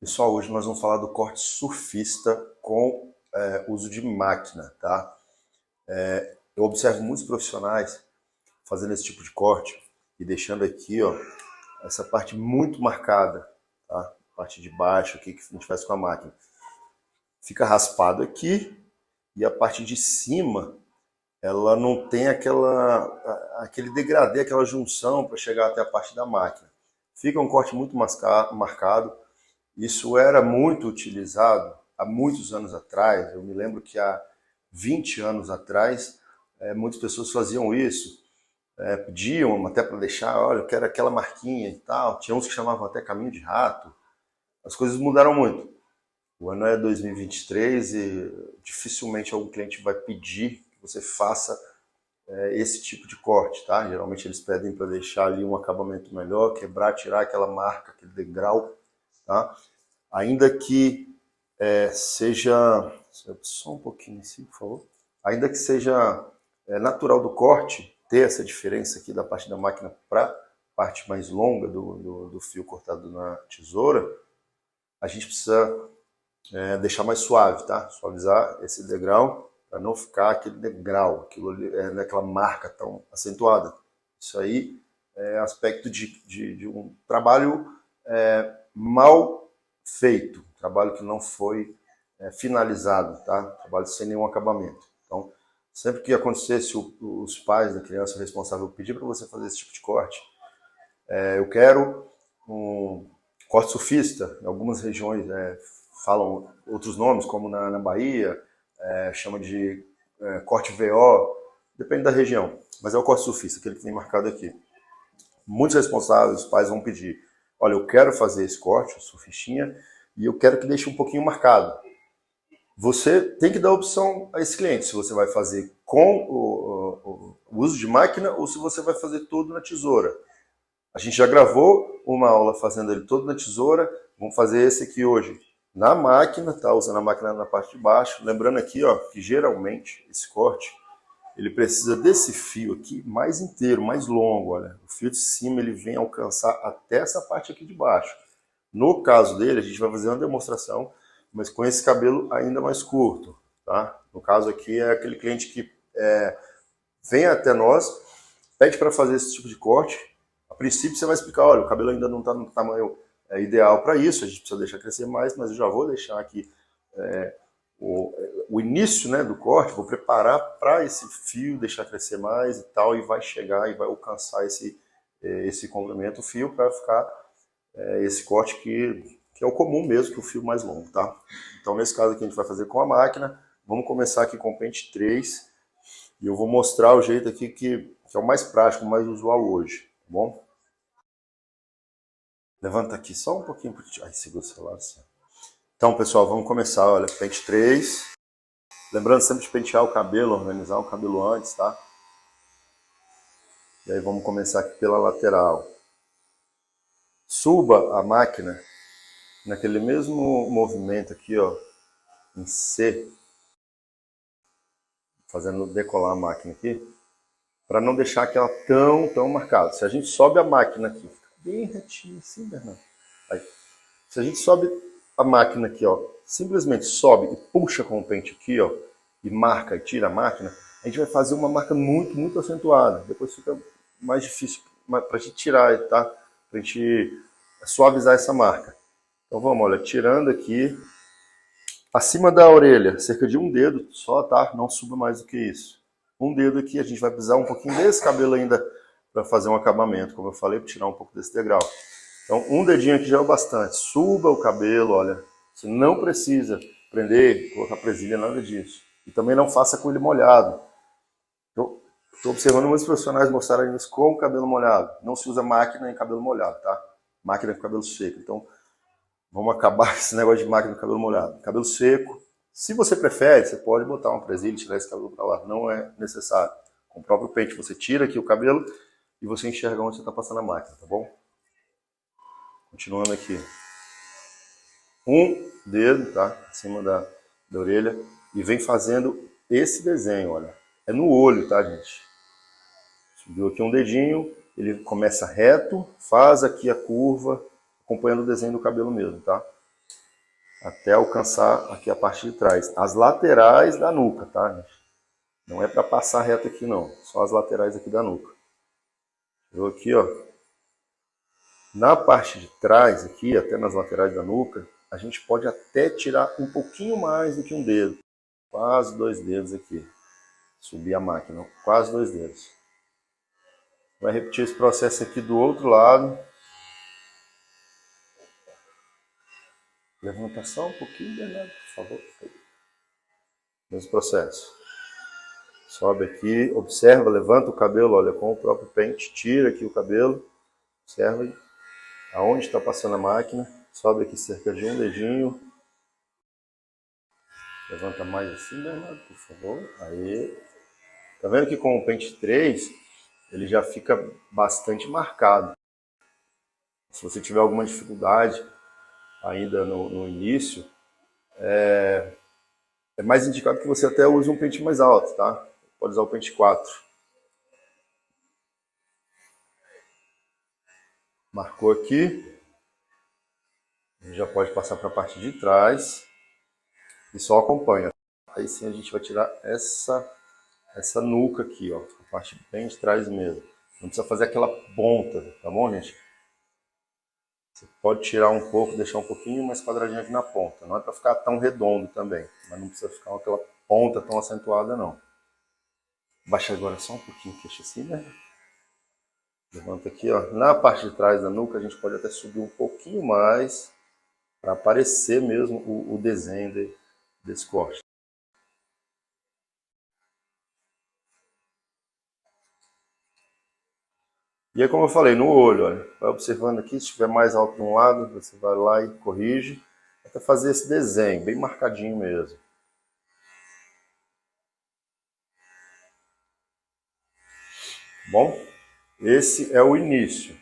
Pessoal, hoje nós vamos falar do corte surfista com uso de máquina, tá? Eu observo muitos profissionais fazendo esse tipo de corte e deixando aqui, ó, essa parte muito marcada, tá? A parte de baixo aqui que a gente faz com a máquina. Fica raspado aqui e a parte de cima, ela não tem aquele degradê, aquela junção para chegar até a parte da máquina. Fica um corte muito marcado. Isso era muito utilizado há muitos anos atrás. Eu me lembro que há 20 anos atrás, muitas pessoas faziam isso. Pediam até para deixar, olha, eu quero aquela marquinha e tal. Tinha uns que chamavam até caminho de rato. As coisas mudaram muito. O ano é 2023 e dificilmente algum cliente vai pedir que você faça esse tipo de corte, tá? Geralmente eles pedem para deixar ali um acabamento melhor, quebrar, tirar aquela marca, aquele degrau, tá? Ainda que seja, só um pouquinho assim, por favor, ainda que seja natural do corte, ter essa diferença aqui da parte da máquina para a parte mais longa do fio cortado na tesoura, a gente precisa deixar mais suave, tá? Suavizar esse degrau para não ficar aquele degrau, aquela marca tão acentuada. Isso aí é aspecto de um trabalho mal feito, trabalho que não foi finalizado, tá? Trabalho sem nenhum acabamento. Então, sempre que acontecesse os pais da criança responsável pedir para você fazer esse tipo de corte, eu quero um corte surfista. Em algumas regiões falam outros nomes, como na Bahia, chama de corte VO, depende da região, mas é o corte surfista, aquele que vem marcado aqui. Muitos responsáveis, os pais vão pedir, olha, eu quero fazer esse corte, o surfistinha, e eu quero que deixe um pouquinho marcado. Você tem que dar opção a esse cliente, se você vai fazer com o uso de máquina ou se você vai fazer tudo na tesoura. A gente já gravou uma aula fazendo ele todo na tesoura, vamos fazer esse aqui hoje na máquina, tá? Usando a máquina na parte de baixo. Lembrando aqui, ó, que geralmente esse corte, ele precisa desse fio aqui mais inteiro, mais longo, olha. O fio de cima ele vem alcançar até essa parte aqui de baixo. No caso dele, a gente vai fazer uma demonstração, mas com esse cabelo ainda mais curto, tá? No caso aqui é aquele cliente que vem até nós, pede para fazer esse tipo de corte. A princípio você vai explicar, olha, o cabelo ainda não está no tamanho ideal para isso, a gente precisa deixar crescer mais, mas eu já vou deixar aqui o início, né, do corte, vou preparar para esse fio deixar crescer mais e tal, e vai chegar e vai alcançar esse comprimento do fio para ficar esse corte que é o comum mesmo, que é o fio mais longo, tá? Então nesse caso aqui a gente vai fazer com a máquina, vamos começar aqui com o pente 3, e eu vou mostrar o jeito aqui que é o mais prático, o mais usual hoje, tá bom? Levanta aqui só um pouquinho. Ai, segura o celular assim. Então, pessoal, vamos começar. Olha, pente 3. Lembrando sempre de pentear o cabelo, organizar o cabelo antes, tá? E aí vamos começar aqui pela lateral. Suba a máquina naquele mesmo movimento aqui, ó, em C, fazendo decolar a máquina aqui, para não deixar aquela tão marcada. Se a gente sobe a máquina aqui, fica bem retinho assim, Bernardo. Aí, se a gente sobe a máquina aqui, ó, simplesmente sobe e puxa com o pente aqui, ó, e marca e tira a máquina, a gente vai fazer uma marca muito acentuada. Depois fica mais difícil para a gente tirar, tá? Para a gente suavizar essa marca. Então vamos, olha, tirando aqui, acima da orelha, cerca de um dedo só, tá? Não suba mais do que isso. Um dedo aqui, a gente vai precisar um pouquinho desse cabelo ainda para fazer um acabamento, como eu falei, para tirar um pouco desse degrau. Então, um dedinho aqui já é o bastante. Suba o cabelo, olha. Você não precisa prender, colocar presilha, nada disso. E também não faça com ele molhado. Eu estou observando muitos profissionais mostrarem isso com o cabelo molhado. Não se usa máquina em cabelo molhado, tá? Máquina com cabelo seco. Então, vamos acabar com esse negócio de máquina com cabelo molhado. Cabelo seco. Se você prefere, você pode botar uma presilha e tirar esse cabelo para lá. Não é necessário. Com o próprio pente, você tira aqui o cabelo e você enxerga onde você está passando a máquina, tá bom? Continuando aqui. Um dedo, tá? Acima da orelha. E vem fazendo esse desenho, olha. É no olho, tá, gente? Subiu aqui um dedinho, ele começa reto, faz aqui a curva, acompanhando o desenho do cabelo mesmo, tá? até alcançar aqui a parte de trás. As laterais da nuca, tá, gente? Não é para passar reto aqui não, só as laterais aqui da nuca. Eu aqui, ó. Na parte de trás aqui, até nas laterais da nuca, a gente pode até tirar um pouquinho mais do que um dedo. Quase 2 dedos aqui. Subir a máquina, quase 2 dedos. Vai repetir esse processo aqui do outro lado. Levanta só um pouquinho, Bernardo, por favor. Mesmo processo. Sobe aqui, observa, levanta o cabelo, olha, com o próprio pente, tira aqui o cabelo. Observa aonde está passando a máquina. Sobe aqui cerca de um dedinho. Levanta mais assim, Bernardo, por favor. Aí. Tá vendo que com o pente 3, ele já fica bastante marcado. Se você tiver alguma dificuldade ainda no início, é mais indicado que você até use um pente mais alto, tá? Pode usar o pente 4. Marcou aqui. Já pode passar para a parte de trás. E só acompanha. Aí sim a gente vai tirar essa nuca aqui, ó. A parte bem de trás mesmo. Não precisa fazer aquela ponta, tá bom, gente? Você pode tirar um pouco, deixar um pouquinho mais quadradinho aqui na ponta. Não é para ficar tão redondo também, mas não precisa ficar aquela ponta tão acentuada não. Baixa agora só um pouquinho o queixo assim, né? Levanta aqui, ó. Na parte de trás da nuca a gente pode até subir um pouquinho mais para aparecer mesmo o desenho desse corte. E é como eu falei, no olho, olha, vai observando aqui, se estiver mais alto de um lado, você vai lá e corrige, até fazer esse desenho, bem marcadinho mesmo. Bom, esse é o início.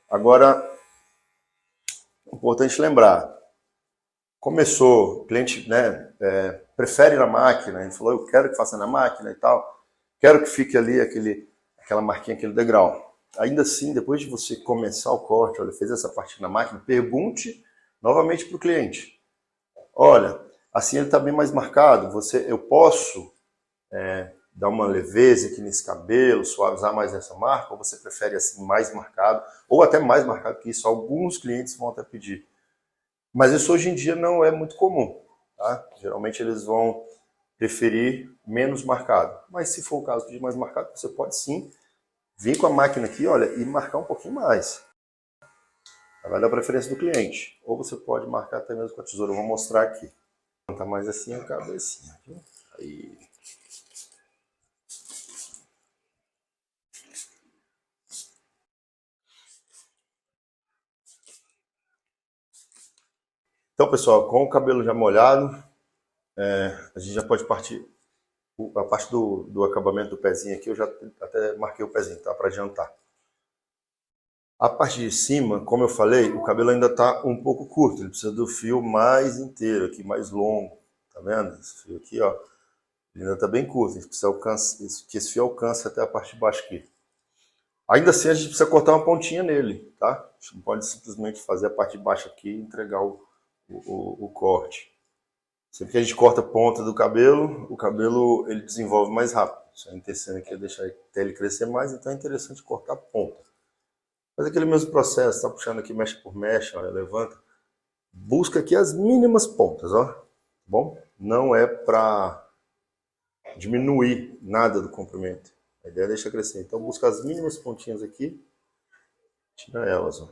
Agora, importante lembrar, começou, o cliente, né, prefere na máquina, ele falou, eu quero que faça na máquina e tal, quero que fique ali aquela marquinha, aquele degrau. Ainda assim, depois de você começar o corte, olha, fez essa parte na máquina, pergunte novamente para o cliente. Olha, assim ele está bem mais marcado, eu posso dar uma leveza aqui nesse cabelo, suavizar mais essa marca, ou você prefere assim mais marcado, ou até mais marcado que isso, alguns clientes vão até pedir. Mas isso hoje em dia não é muito comum, tá? Geralmente eles vão preferir menos marcado. Mas se for o caso de mais marcado, você pode sim vir com a máquina aqui, olha, e marcar um pouquinho mais. Vai dar preferência do cliente. Ou você pode marcar até mesmo com a tesoura. Eu vou mostrar aqui. Tá mais assim a cabecinha. Aí. Então, pessoal, com o cabelo já molhado, a gente já pode partir. A parte do acabamento do pezinho aqui, eu já até marquei o pezinho, tá? Para adiantar. A parte de cima, como eu falei, o cabelo ainda está um pouco curto. Ele precisa do fio mais inteiro aqui, mais longo. Tá vendo? Esse fio aqui, ó. Ele ainda está bem curto. A gente precisa que esse fio alcance até a parte de baixo aqui. Ainda assim, a gente precisa cortar uma pontinha nele, tá? A gente não pode simplesmente fazer a parte de baixo aqui e entregar o corte. Sempre que a gente corta a ponta do cabelo, o cabelo ele desenvolve mais rápido. A intenção aqui é deixar até ele crescer mais, então é interessante cortar a ponta. Faz aquele mesmo processo, tá puxando aqui mecha por mecha, olha, levanta. Busca aqui as mínimas pontas, ó. Tá bom? Não é para diminuir nada do comprimento. A ideia é deixar crescer. Então busca as mínimas pontinhas aqui, tira elas, ó.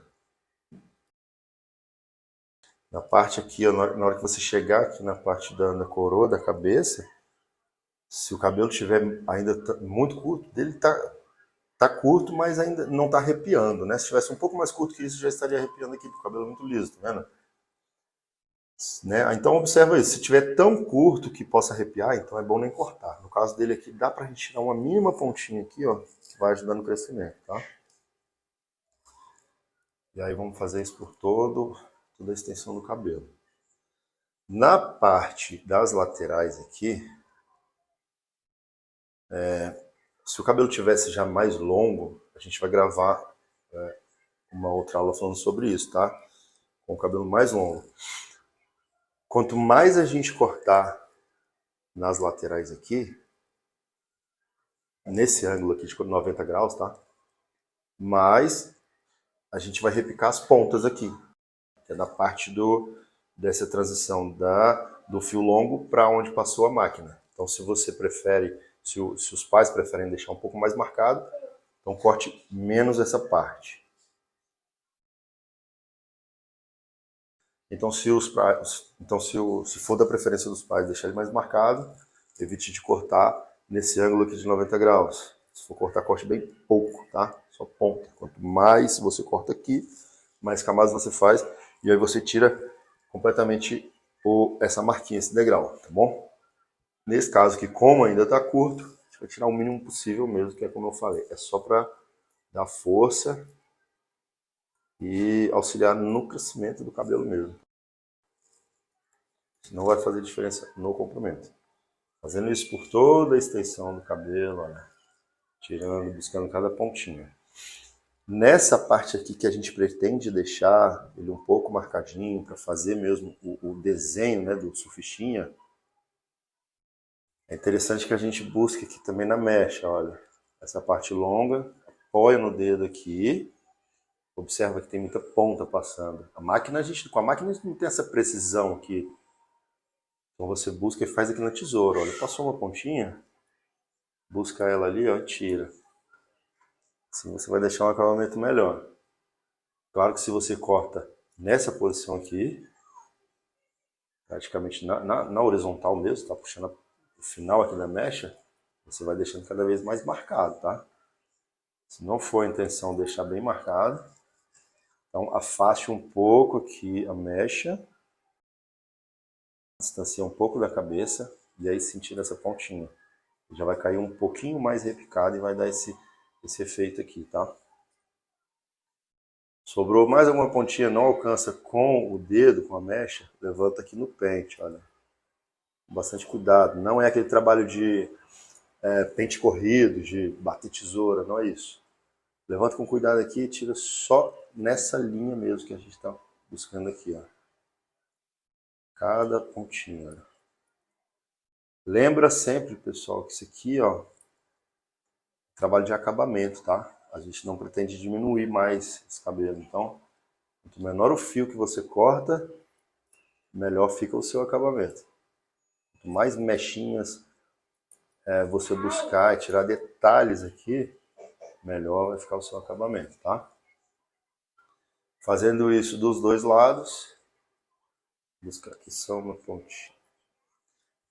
Na parte aqui, ó, na hora que você chegar aqui na parte da coroa, da cabeça, se o cabelo estiver ainda muito curto, dele tá curto, mas ainda não tá arrepiando, né? Se tivesse um pouco mais curto que isso, já estaria arrepiando aqui, porque o cabelo é muito liso, tá vendo? Né? Então observa isso, se tiver tão curto que possa arrepiar, então é bom nem cortar. No caso dele aqui, dá pra gente tirar uma mínima pontinha aqui, ó, que vai ajudar no crescimento, tá? E aí vamos fazer isso por toda a extensão do cabelo. Na parte das laterais aqui, se o cabelo tivesse já mais longo, a gente vai gravar uma outra aula falando sobre isso, tá? Com o cabelo mais longo. Quanto mais a gente cortar nas laterais aqui, nesse ângulo aqui de 90 graus, tá? Mais a gente vai repicar as pontas aqui, que é da parte dessa transição do fio longo para onde passou a máquina. Então, se você prefere, se os pais preferem deixar um pouco mais marcado, então corte menos essa parte. Então, se for da preferência dos pais deixar ele mais marcado, evite de cortar nesse ângulo aqui de 90 graus. Se for cortar, corte bem pouco, tá? Só ponta. Quanto mais você corta aqui, mais camadas você faz, e aí você tira completamente essa marquinha, esse degrau, tá bom? Nesse caso aqui, como ainda está curto, a gente vai tirar o mínimo possível mesmo, que é como eu falei, é só para dar força e auxiliar no crescimento do cabelo mesmo. Não vai fazer diferença no comprimento. Fazendo isso por toda a extensão do cabelo, olha, tirando, buscando cada pontinha. Nessa parte aqui que a gente pretende deixar ele um pouco marcadinho para fazer mesmo o desenho, né, do surfistinha, é interessante que a gente busque aqui também na mecha, olha, essa parte longa, apoia no dedo aqui, observa que tem muita ponta passando. Com a máquina a gente não tem essa precisão aqui. Então você busca e faz aqui na tesoura, olha, passou uma pontinha, busca ela ali, ó, e tira. Assim você vai deixar um acabamento melhor. Claro que se você corta nessa posição aqui, praticamente na horizontal mesmo, tá puxando o final aqui da mecha, você vai deixando cada vez mais marcado, tá? Se não for a intenção deixar bem marcado, então afaste um pouco aqui a mecha, distancia um pouco da cabeça e aí sentir essa pontinha. Já vai cair um pouquinho mais repicado e vai dar esse efeito aqui, tá? Sobrou mais alguma pontinha, não alcança com o dedo, com a mecha, levanta aqui no pente, olha. Bastante cuidado, não é aquele trabalho de pente corrido, de bater tesoura, não é isso. Levanta com cuidado aqui e tira só nessa linha mesmo que a gente está buscando aqui, ó. Cada pontinha, olha. Lembra sempre, pessoal, que isso aqui, ó, é trabalho de acabamento, tá? A gente não pretende diminuir mais esse cabelo, então, quanto menor o fio que você corta, melhor fica o seu acabamento. Quanto mais mechinhas você buscar e tirar detalhes aqui, melhor vai ficar o seu acabamento, tá? Fazendo isso dos dois lados, buscar aqui só uma ponte.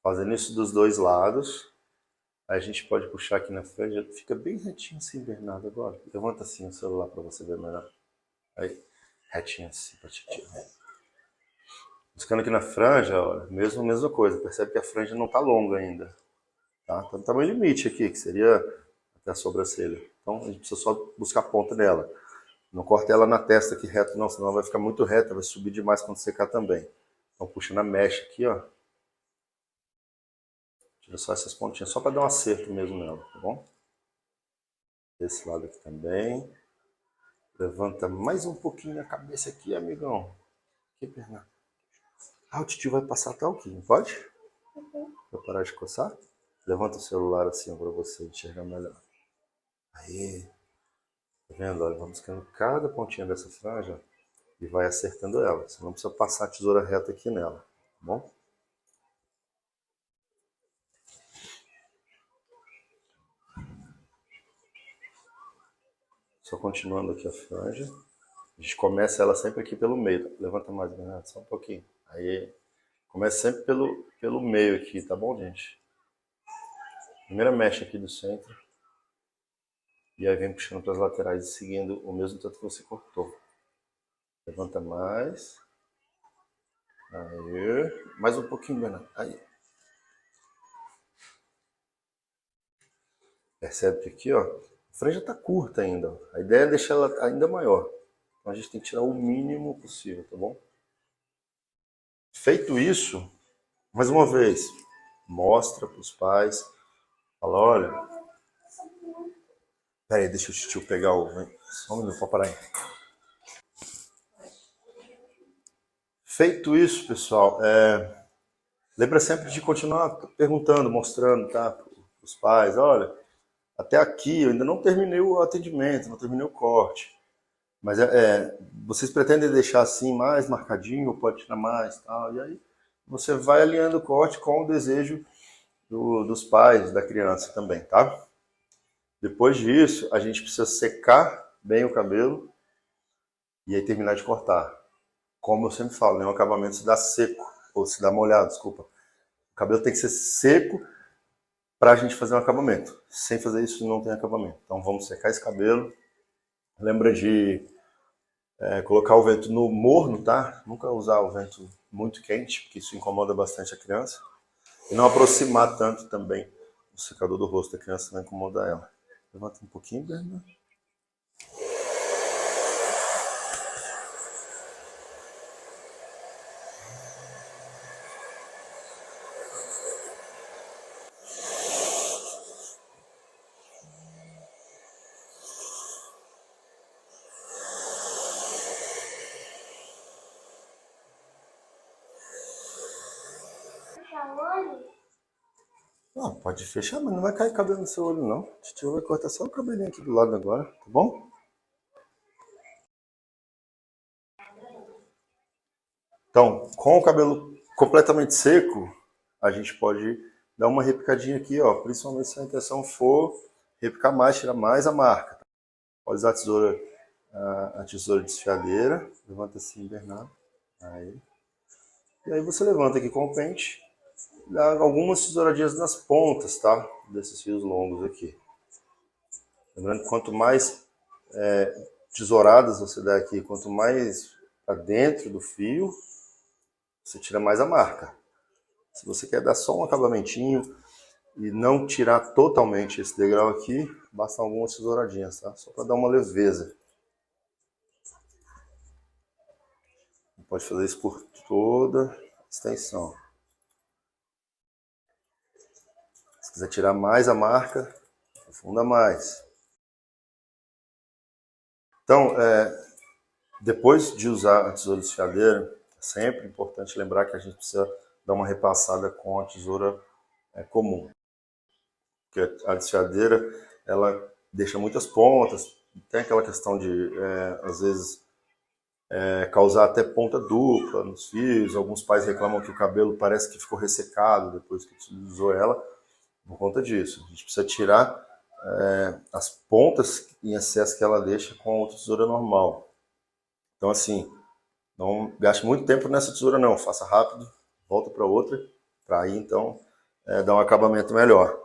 Fazendo isso dos dois lados, aí a gente pode puxar aqui na franja, fica bem retinho assim, Bernardo, agora. Levanta assim o celular para você ver melhor. Aí, retinho assim, para te tirar. Buscando aqui na franja, olha, mesma coisa, percebe que a franja não está longa ainda. Tá? Tá no tamanho limite aqui, que seria até a sobrancelha. Então a gente precisa só buscar a ponta dela. Não corta ela na testa aqui reto não, senão ela vai ficar muito reta, vai subir demais quando secar também. Então puxa na mecha aqui, ó. Tira só essas pontinhas, só para dar um acerto mesmo nela, tá bom? Desse lado aqui também. Levanta mais um pouquinho a cabeça aqui, amigão. Aqui, Bernardo. Ah, o titio vai passar até aqui, não pode? Vai parar de coçar? Levanta o celular assim para você enxergar melhor. Aí. Tá vendo? Olha, vamos buscando cada pontinha dessa franja e vai acertando ela. Você não precisa passar a tesoura reta aqui nela, tá bom? Só continuando aqui a franja. A gente começa ela sempre aqui pelo meio. Levanta mais, Bernardo, só um pouquinho. Aí, começa sempre pelo meio aqui, tá bom, gente? Primeira mecha aqui do centro. E aí vem puxando para as laterais e seguindo o mesmo tanto que você cortou. Levanta mais. Aí. Mais um pouquinho, Bernardo. Aí. Percebe que aqui, ó, a franja está curta ainda. A ideia é deixar ela ainda maior. Então a gente tem que tirar o mínimo possível, tá bom? Feito isso, mais uma vez, mostra para os pais. Fala, olha... Pera aí, deixa o tio pegar o... Só um minuto, pode parar aí. Feito isso, pessoal, lembra sempre de continuar perguntando, mostrando, tá? Para os pais, olha, até aqui eu ainda não terminei o atendimento, não terminei o corte. Mas vocês pretendem deixar assim mais marcadinho, ou pode tirar mais, tal? E aí você vai alinhando o corte com o desejo dos pais, da criança também, tá? Depois disso, a gente precisa secar bem o cabelo e aí terminar de cortar. Como eu sempre falo, nenhum acabamento se dá seco, ou se dá molhado, desculpa. O cabelo tem que ser seco para a gente fazer um acabamento. Sem fazer isso, não tem acabamento. Então vamos secar esse cabelo. Lembra de colocar o vento no morno, tá? Nunca usar o vento muito quente, porque isso incomoda bastante a criança. E não aproximar tanto também o secador do rosto da criança, não incomodar ela. Levanta um pouquinho, Bernardo. Ah, pode fechar, mas não vai cair cabelo no seu olho, não. A gente vai cortar só o cabelinho aqui do lado agora, tá bom? Então, com o cabelo completamente seco, a gente pode dar uma repicadinha aqui, ó. Principalmente se a intenção for repicar mais, tirar mais a marca. Tá? Pode usar a tesoura desfiadeira. Levanta assim, Bernardo. Aí. E aí você levanta aqui com o pente, dá algumas tesouradinhas nas pontas, tá? Desses fios longos aqui. Lembrando que quanto mais tesouradas você der aqui, quanto mais para dentro do fio, você tira mais a marca. Se você quer dar só um acabamentinho e não tirar totalmente esse degrau aqui, basta algumas tesouradinhas, tá? Só para dar uma leveza. Pode fazer isso por toda a extensão. Se quiser tirar mais a marca, aprofunda mais. Então, depois de usar a tesoura desfiadeira, é sempre importante lembrar que a gente precisa dar uma repassada com a tesoura comum. Porque a desfiadeira, ela deixa muitas pontas, tem aquela questão de, às vezes, causar até ponta dupla nos fios. Alguns pais reclamam que o cabelo parece que ficou ressecado depois que utilizou ela, por conta disso. A gente precisa tirar as pontas em excesso que ela deixa com a outra tesoura normal. Então, assim, não gaste muito tempo nessa tesoura não, faça rápido, volta para outra, para aí então dar um acabamento melhor.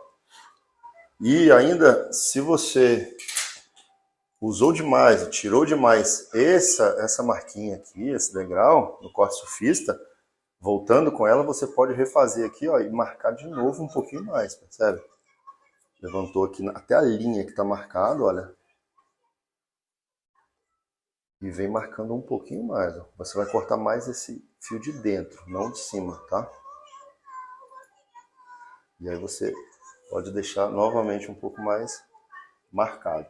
E ainda, se você usou demais, tirou demais essa marquinha aqui, esse degrau, no corte surfista, voltando com ela, você pode refazer aqui, ó, e marcar de novo um pouquinho mais, percebe? Levantou aqui até a linha que está marcado, olha. E vem marcando um pouquinho mais, ó. Você vai cortar mais esse fio de dentro, não de cima, tá? E aí você pode deixar novamente um pouco mais marcado.